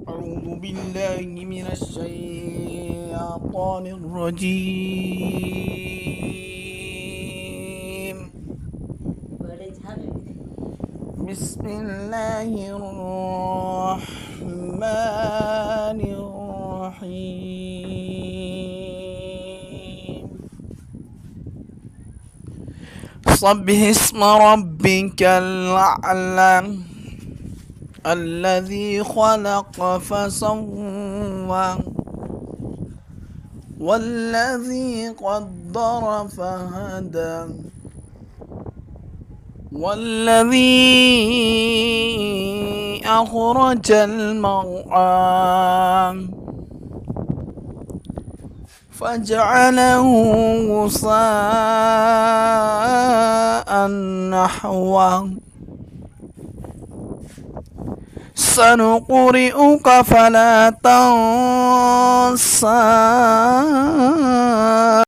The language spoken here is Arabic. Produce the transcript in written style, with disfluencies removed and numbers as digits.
أعوذ بالله من الشيطان الرجيم. بسم الله الرحمن الرحيم. سبح اسم ربك الأعلى الذي خلق فسوى والذي قدر فهدى والذي أخرج المرعى فجعله غثاء نحوه سنقرئك فلا تنسى